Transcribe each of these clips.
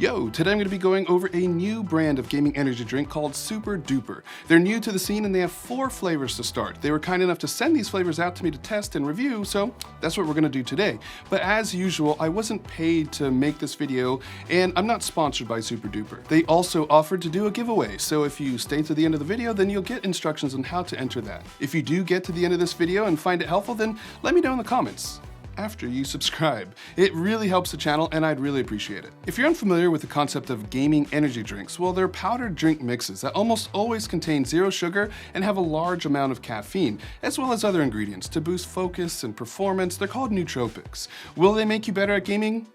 Yo, today I'm going to be going over a new brand of gaming energy drink called Super Duper. They're new to the scene and they have 4 flavors to start. They were kind enough to send these flavors out to me to test and review, so that's what we're going to do today. But as usual, I wasn't paid to make this video and I'm not sponsored by Super Duper. They also offered to do a giveaway, so if you stay to the end of the video, then you'll get instructions on how to enter that. If you do get to the end of this video and find it helpful, then let me know in the comments after you subscribe. It really helps the channel and I'd really appreciate it. If you're unfamiliar with the concept of gaming energy drinks, well, they're powdered drink mixes that almost always contain 0 sugar and have a large amount of caffeine, as well as other ingredients to boost focus and performance. They're called nootropics. Will they make you better at gaming?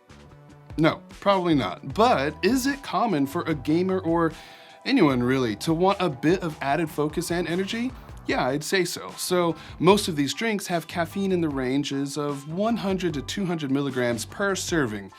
No, probably not. But is it common for a gamer or anyone really to want a bit of added focus and energy? Yeah, I'd say so. So most of these drinks have caffeine in the ranges of 100 to 200 milligrams per serving,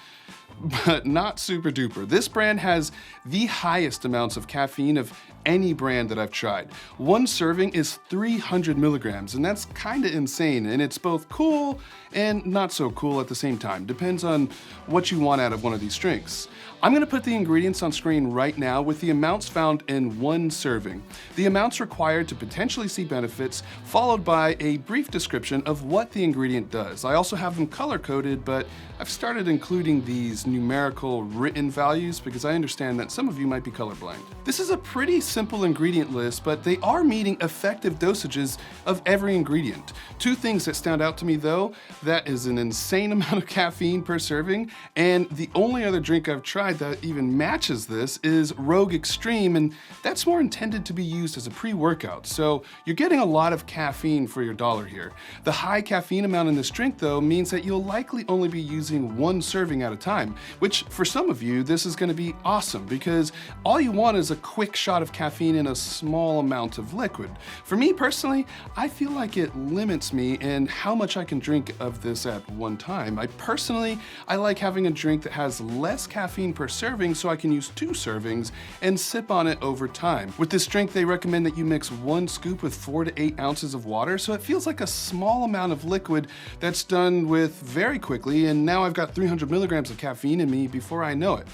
but not Super Duper. This brand has the highest amounts of caffeine of any brand that I've tried. 1 serving is 300 milligrams, and that's kind of insane, and it's both cool and not so cool at the same time. Depends on what you want out of one of these drinks. I'm gonna put the ingredients on screen right now with the amounts found in 1 serving, the amounts required to potentially see benefits, followed by a brief description of what the ingredient does. I also have them color-coded, but I've started including these numerical written values because I understand that some of you might be colorblind. This is a pretty simple ingredient list, but they are meeting effective dosages of every ingredient. 2 things that stand out to me though, that is an insane amount of caffeine per serving, and the only other drink I've tried that even matches this is Rogue Extreme, and that's more intended to be used as a pre-workout, so you're getting a lot of caffeine for your dollar here. The high caffeine amount in this drink though means that you'll likely only be using 1 serving at a time, which for some of you this is going to be awesome because all you want is a quick shot of caffeine in a small amount of liquid. For me personally, I feel like it limits me in how much I can drink of this at one time. I like having a drink that has less caffeine per serving so I can use 2 servings and sip on it over time. With this drink, they recommend that you mix 1 scoop with 4 to 8 ounces of water, so it feels like a small amount of liquid that's done with very quickly, and now I've got 300 milligrams of caffeine in me before I know it.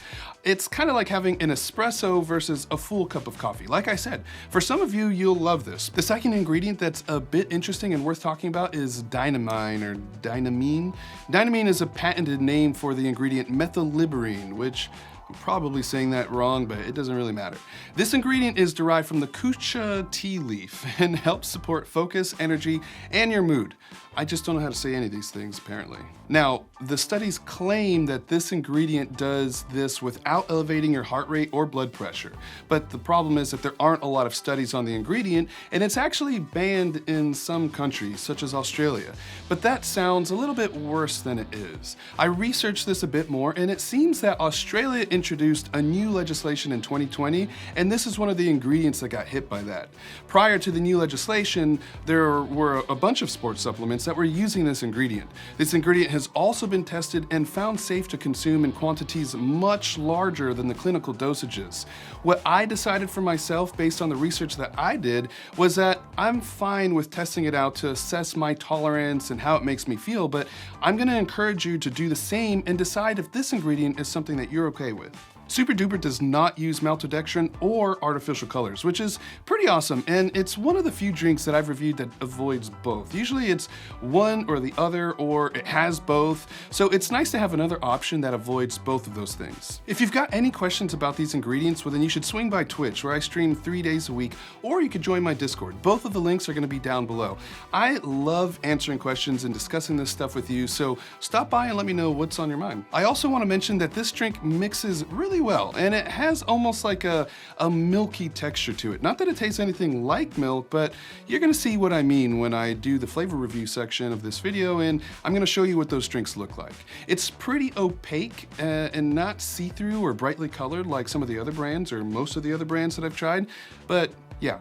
It's kind of like having an espresso versus a full cup of coffee. Like I said, for some of you, you'll love this. The second ingredient that's a bit interesting and worth talking about is dynamine or dynamine. Dynamine is a patented name for the ingredient methylliberine, which I'm probably saying that wrong, but it doesn't really matter. This ingredient is derived from the kucha tea leaf and helps support focus, energy, and your mood. I just don't know how to say any of these things, apparently. Now, the studies claim that this ingredient does this without elevating your heart rate or blood pressure. But the problem is that there aren't a lot of studies on the ingredient, and it's actually banned in some countries, such as Australia. But that sounds a little bit worse than it is. I researched this a bit more, and it seems that Australia introduced a new legislation in 2020, and this is one of the ingredients that got hit by that. Prior to the new legislation, there were a bunch of sports supplements that were using this ingredient. This ingredient has also been tested and found safe to consume in quantities much larger than the clinical dosages. What I decided for myself based on the research that I did was that I'm fine with testing it out to assess my tolerance and how it makes me feel, but I'm gonna encourage you to do the same and decide if this ingredient is something that you're okay with. Super Duper does not use maltodextrin or artificial colors, which is pretty awesome, and it's one of the few drinks that I've reviewed that avoids both. Usually it's one or the other, or it has both, so it's nice to have another option that avoids both of those things. If you've got any questions about these ingredients, well then you should swing by Twitch, where I stream 3 days a week, or you could join my Discord. Both of the links are going to be down below. I love answering questions and discussing this stuff with you, so stop by and let me know what's on your mind. I also want to mention that this drink mixes really well, and it has almost like a milky texture to it. Not that it tastes anything like milk, but you're gonna see what I mean when I do the flavor review section of this video, and I'm gonna show you what those drinks look like. It's pretty opaque and not see-through or brightly colored like some of the other brands or most of the other brands that I've tried, but yeah.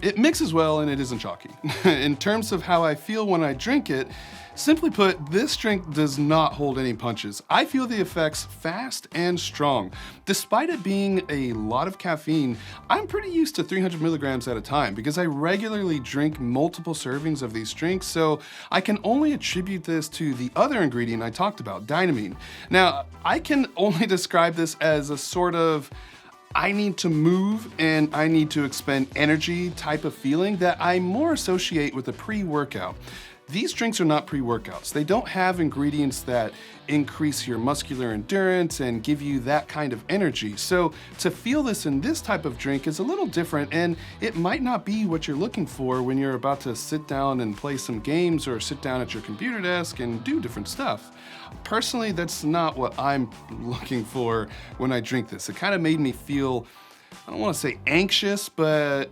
It mixes well and it isn't chalky. In terms of how I feel when I drink it, simply put, this drink does not hold any punches. I feel the effects fast and strong. Despite it being a lot of caffeine, I'm pretty used to 300 milligrams at a time because I regularly drink multiple servings of these drinks, so I can only attribute this to the other ingredient I talked about, dynamine. Now, I can only describe this as a sort of I need to move and I need to expend energy type of feeling that I more associate with a pre-workout. These drinks are not pre-workouts. They don't have ingredients that increase your muscular endurance and give you that kind of energy. So to feel this in this type of drink is a little different, and it might not be what you're looking for when you're about to sit down and play some games or sit down at your computer desk and do different stuff. Personally, that's not what I'm looking for when I drink this. It kind of made me feel, I don't want to say anxious, but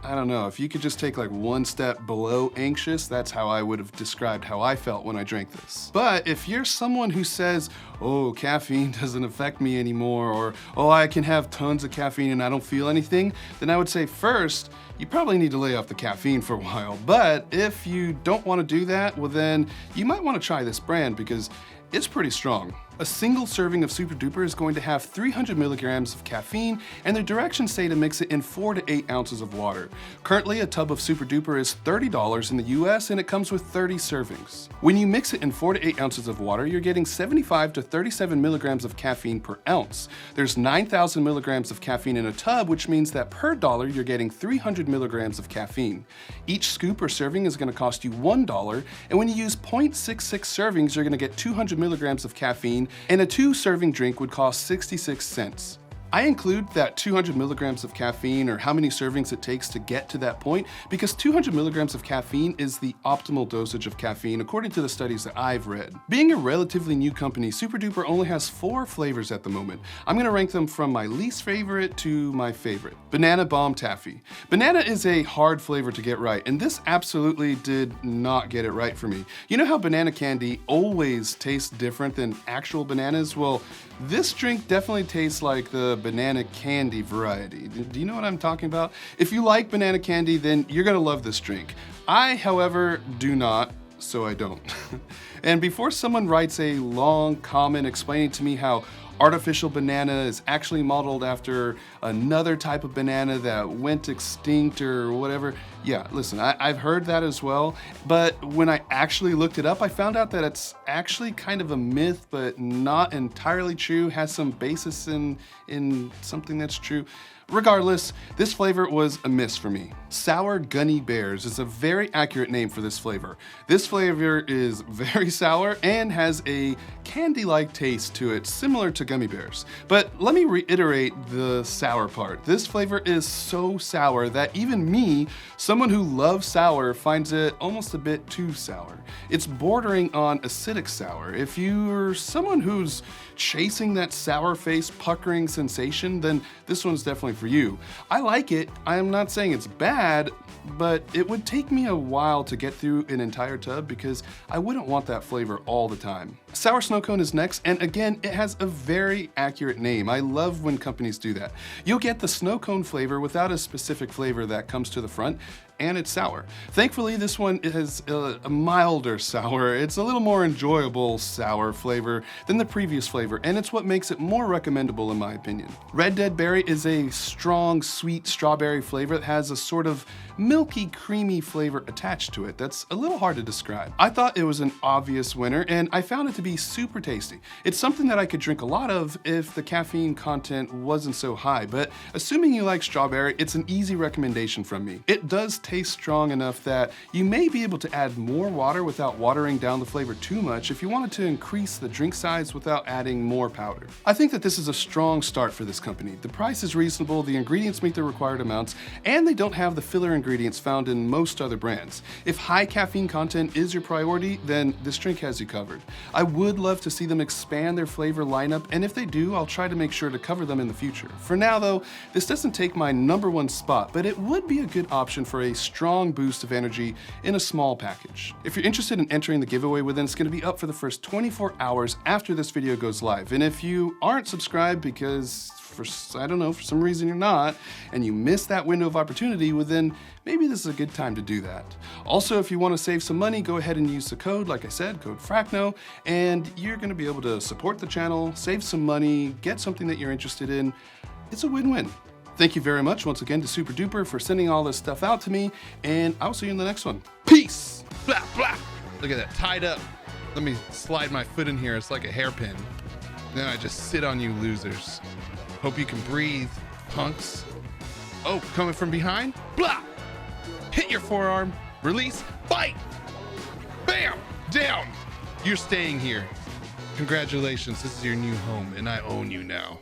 I don't know, if you could just take like one step below anxious, that's how I would have described how I felt when I drank this. But if you're someone who says, oh, caffeine doesn't affect me anymore, or oh, I can have tons of caffeine and I don't feel anything, then I would say first, you probably need to lay off the caffeine for a while. But if you don't want to do that, well then you might want to try this brand because it's pretty strong. A single serving of Super Duper is going to have 300 milligrams of caffeine, and the directions say to mix it in 4 to 8 ounces of water. Currently, a tub of Super Duper is $30 in the US, and it comes with 30 servings. When you mix it in 4 to 8 ounces of water, you're getting 75 to 37 milligrams of caffeine per ounce. There's 9,000 milligrams of caffeine in a tub, which means that per dollar, you're getting 300 milligrams of caffeine. Each scoop or serving is going to cost you $1, and when you use 0.66 servings, you're going to get 200 milligrams of caffeine, and a 2-serving drink would cost 66 cents. I include that 200 milligrams of caffeine or how many servings it takes to get to that point because 200 milligrams of caffeine is the optimal dosage of caffeine according to the studies that I've read. Being a relatively new company, Super Duper only has 4 flavors at the moment. I'm going to rank them from my least favorite to my favorite. Banana Bomb Taffy. Banana is a hard flavor to get right, and this absolutely did not get it right for me. You know how banana candy always tastes different than actual bananas? Well, this drink definitely tastes like the banana candy variety. Do you know what I'm talking about? If you like banana candy, then you're gonna love this drink. I, however, do not, so I don't. And before someone writes a long comment explaining to me how artificial banana is actually modeled after another type of banana that went extinct or whatever. Yeah, listen, I've heard that as well, but when I actually looked it up, I found out that it's actually kind of a myth, but not entirely true, has some basis in something that's true. Regardless, this flavor was a miss for me. Sour Gunny Bears is a very accurate name for this flavor. This flavor is very sour and has a candy-like taste to it, similar to gummy bears. But let me reiterate the sour part. This flavor is so sour that even me, someone who loves sour, finds it almost a bit too sour. It's bordering on acidic sour. If you're someone who's chasing that sour face puckering sensation, then this one's definitely for you. I like it. I am not saying it's bad, but it would take me a while to get through an entire tub because I wouldn't want that flavor all the time. Sour Snow Cone is next, and again, it has a very accurate name. I love when companies do that. You'll get the snow cone flavor without a specific flavor that comes to the front, and it's sour. Thankfully, this one has a milder sour. It's a little more enjoyable sour flavor than the previous flavor, and it's what makes it more recommendable in my opinion. Red Dead Berry is a strong, sweet strawberry flavor that has a sort of milky, creamy flavor attached to it that's a little hard to describe. I thought it was an obvious winner, and I found it to be super tasty. It's something that I could drink a lot of if the caffeine content wasn't so high, but assuming you like strawberry, it's an easy recommendation from me. It does taste strong enough that you may be able to add more water without watering down the flavor too much if you wanted to increase the drink size without adding more powder. I think that this is a strong start for this company. The price is reasonable, the ingredients meet the required amounts, and they don't have the filler ingredients found in most other brands. If high caffeine content is your priority, then this drink has you covered. I would love to see them expand their flavor lineup, and if they do, I'll try to make sure to cover them in the future. For now though, this doesn't take my #1 spot, but it would be a good option for a strong boost of energy in a small package. If you're interested in entering the giveaway, well, then it's going to be up for the first 24 hours after this video goes live. And if you aren't subscribed because for some reason you're not, and you missed that window of opportunity, well then maybe this is a good time to do that. Also, if you want to save some money, go ahead and use the code, like I said, code Fracno, and you're going to be able to support the channel, save some money, get something that you're interested in. It's a win-win. Thank you very much once again to Super Duper for sending all this stuff out to me, and I'll see you in the next one. Peace! Blah, blah. Look at that, tied up. Let me slide my foot in here. It's like a hairpin. Then I just sit on you losers. Hope you can breathe, punks. Oh, coming from behind? Blah! Hit your forearm, release, bite! Bam! Down! You're staying here. Congratulations, this is your new home, and I own you now.